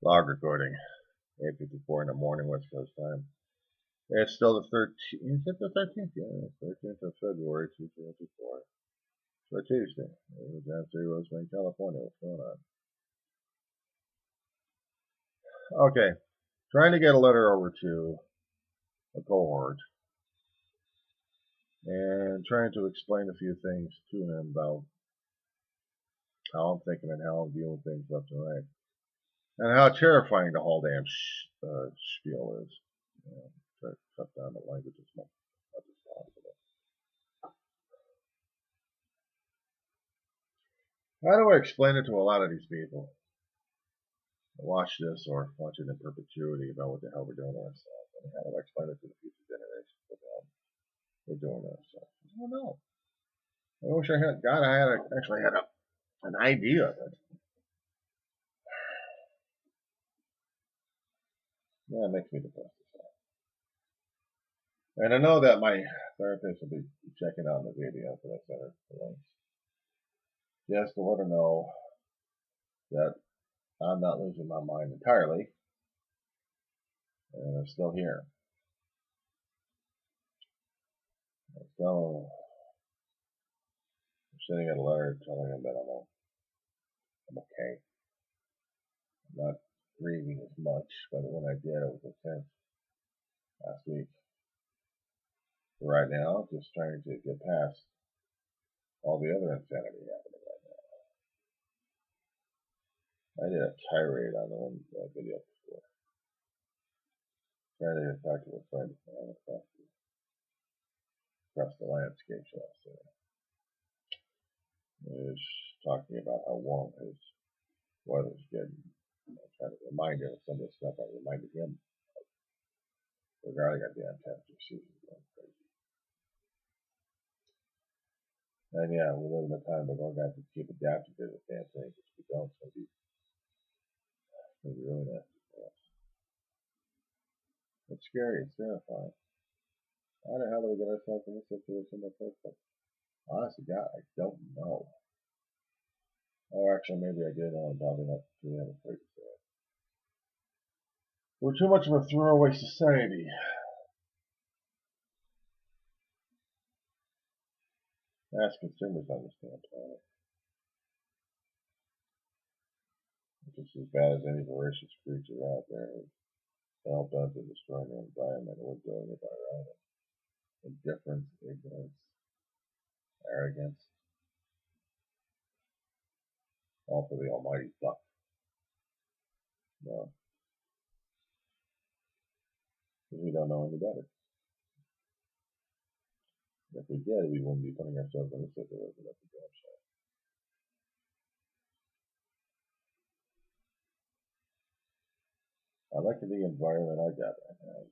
Log recording, 8:54 in the morning, West Coast time. It's still the 13th. Is it the 13th? Yeah, 13th of February, 2024. So Tuesday. It was after Rosemary, California. What's going on? Okay, trying to get a letter over to a cohort and trying to explain a few things to them about how I'm thinking and how I'm viewing things left and right, and how terrifying the whole damn spiel is. Try to cut down the language as much as possible. How do I explain it to a lot of these people? Watch this or watch it in perpetuity about what the hell we're doing to ourselves. I mean, how do I explain it to the future generations about we're doing to ourselves? I don't know. I wish I had. God, actually had an idea of it. Yeah, it makes me depressed. And I know that my therapist will be checking out the video for that center for links. Just to let her know that I'm not losing my mind entirely, and I'm still here. I'm still sending a letter telling him that I'm okay. I'm not grieving as much, but when I did, it was intense last week. Right now, just trying to get past all the other insanity happening right now. I did a tirade on the one video before, trying to talk to a friend across the landscape, shall I say. He was talking about how warm his weather's getting. I tried to remind him of some of the stuff I reminded him regarding our damn temperature season going crazy. And yeah, we live in a time where we're going to have to keep adapting to the damn thing. If we don't, it's going to be really nasty for us. It's scary. It's terrifying. How the hell do we get ourselves in this situation in the first place? Honestly, God, I don't know. Or actually, maybe I did know. I'm probably not too damn afraid to say it. We're too much of a throwaway society. Ask consumers on this damn planet. It's just as bad as any voracious creature out there. Hell bent on destroying the environment. We're doing it by our own indifference, ignorance, arrogance, all for the almighty buck. No, because we don't know any better. If we did, we wouldn't be putting ourselves in a situation that's a damn shame. I like the environment I got right now.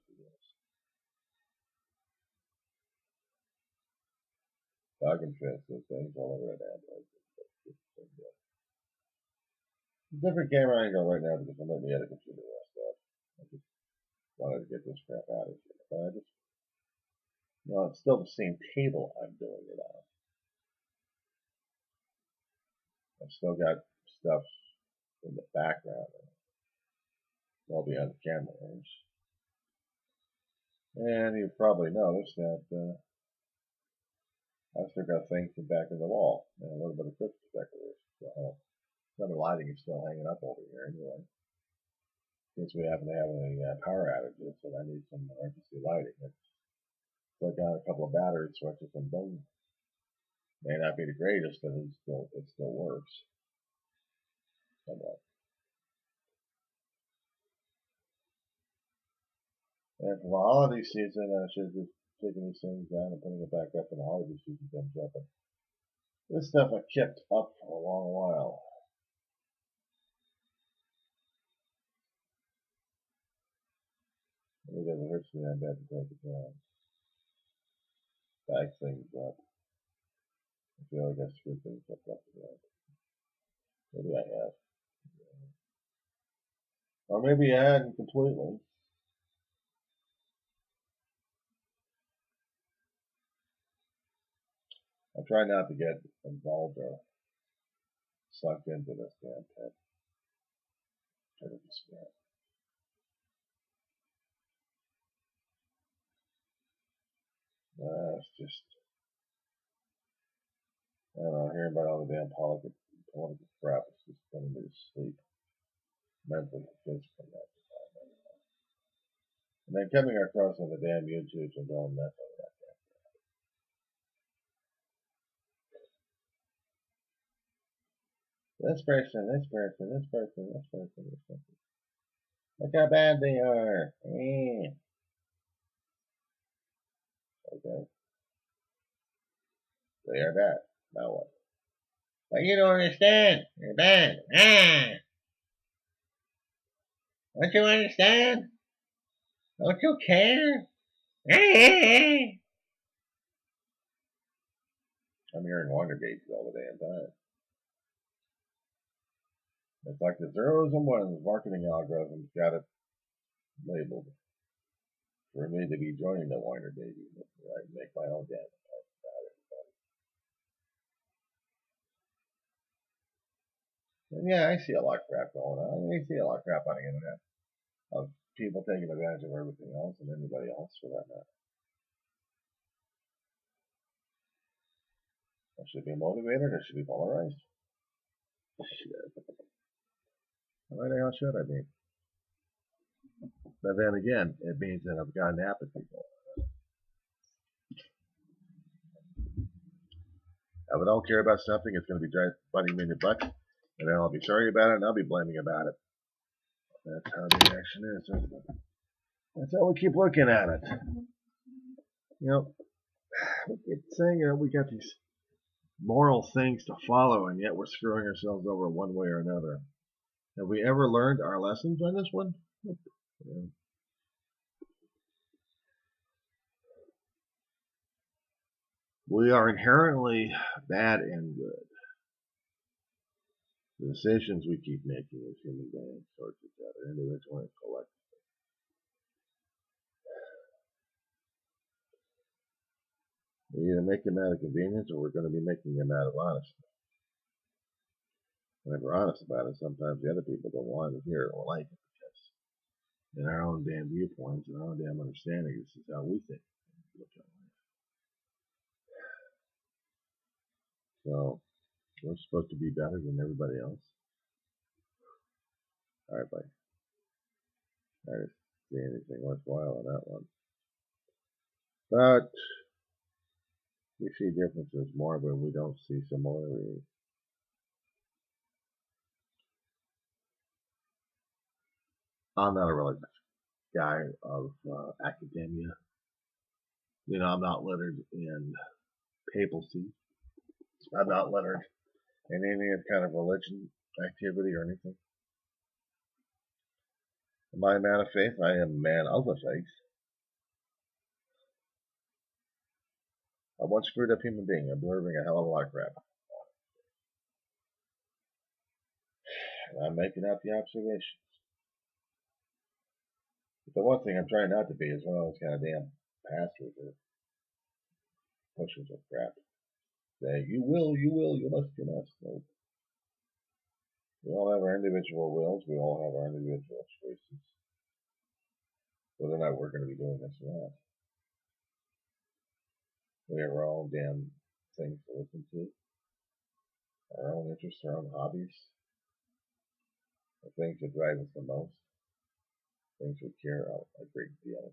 Dog and fish, those things all over that Android. Different camera angle right now because I'm letting the other computer rest up. I just wanted to get this crap out of here. But I just, it's still the same table I'm doing it on. I've still got stuff in the background, well beyond the camera range. And you've probably noticed that I've still got things in the back of the wall and a little bit of Christmas decoration. So some of the lighting is still hanging up over here anyway. Since we happen to have any power outages, so I need some emergency lighting. Plug out a couple of battery switches and boom. May not be the greatest, but it still works somewhat. And for the holiday season, I should be taking these things down and putting it back up when the holiday season comes up. And this stuff I kept up for a long while. Maybe it hurts me that bad to take it down. Bag things up. I feel like I screwed things up left and right. Maybe I have. Or maybe I hadn't completely. I try not to get involved or sucked into this damn pit. Try to describe. It's just, I don't know, hearing about all the damn political crap is just putting me to sleep mentally and physically all the time. And then coming across on the damn YouTube and going nuts on that. This person, this person, this person, this person, this person. Look how bad they are. Okay. They are bad. Now what? But you don't understand. They're bad. Don't you understand? Don't you care? I'm hearing wonder babies all the damn time. It's like the zeros and ones marketing algorithms got it labeled for me to be joining the whiner baby. I make my own damn life about everybody. And yeah, I see a lot of crap going on. I see a lot of crap on the internet of people taking advantage of everything else and anybody else for that matter. I should be motivated. I should be polarized. Shit. Why the hell should I be? But then again, it means that I've gotten apathy for it. If I don't care about something, it's going to be biting me in the butt, and then I'll be sorry about it, and I'll be blaming about it. That's how the reaction is. That's how we keep looking at it. You know, it's saying we got these moral things to follow, and yet we're screwing ourselves over one way or another. Have we ever learned our lessons on this one? Nope. Yeah. We are inherently bad and good. The decisions we keep making as human beings towards each other, individually and collectively. We either make them out of convenience or we're going to be making them out of honesty. And if we're honest about it, sometimes the other people don't want to hear it or like it because in our own damn viewpoints and our own damn understanding, this is how we think. So we're supposed to be better than everybody else. All right, buddy. I didn't see anything worthwhile on that one. But we see differences more when we don't see similarities. I'm not a really guy of academia. You know, I'm not lettered in papacy. I'm not lettered in any kind of religion, activity, or anything. Am I a man of faith? I am a man of the faith. I'm one screwed up human being observing a hell of a lot of crap. And I'm making out the observations. But the one thing I'm trying not to be is one of those kind of damn pastors or pushers of crap. Saying, you will, you must, you must. No. We all have our individual wills. We all have our individual choices. Whether or not we're going to be doing this or not. We have our own damn things to listen to. Our own interests, our own hobbies. The things that drive us the most. Things we care about a great deal.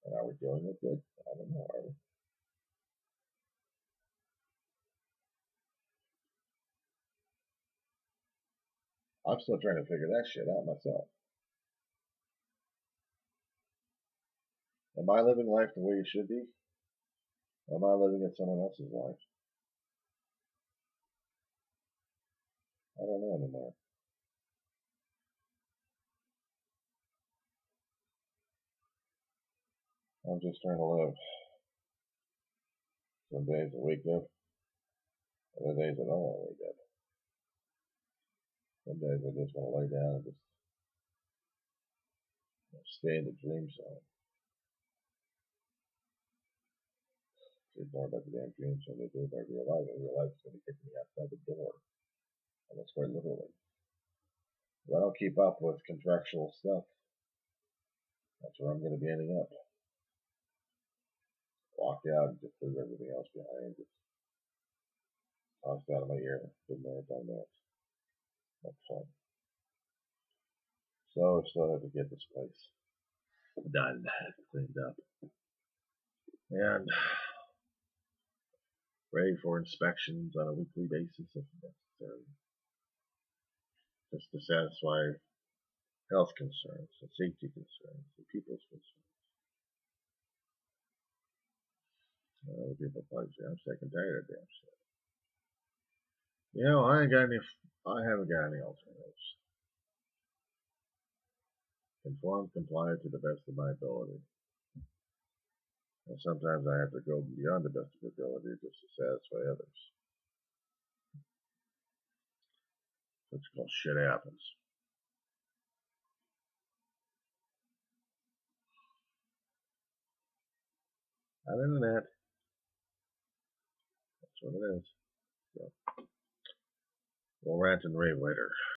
And are we doing it good? I don't know, are we? I'm still trying to figure that shit out myself. Am I living life the way it should be? Or am I living in someone else's life? I don't know anymore. I'm just trying to live. Some days I wake up. Other days I don't want to wake up. Some days I just want to lay down and just stay in the dream zone. It's more about the damn dream zone than do about real life. And real life is going to kick me outside the door. And that's quite literally. If I don't keep up with contractual stuff, that's where I'm going to be ending up. Walked out and just leave everything else behind. Just tossed out of my ear. Been there, done that. That's fun. So I still have to get this place done, cleaned up, and ready for inspections on a weekly basis if necessary, just to satisfy health concerns and safety concerns and people's concerns. Other people probably say, I'm sick and tired of damn shit. You know, I haven't got any alternatives. Conform, comply to the best of my ability. And sometimes I have to go beyond the best of ability just to satisfy others. That's called shit happens. Other than that, that's what it is. So, we'll rant and rave later.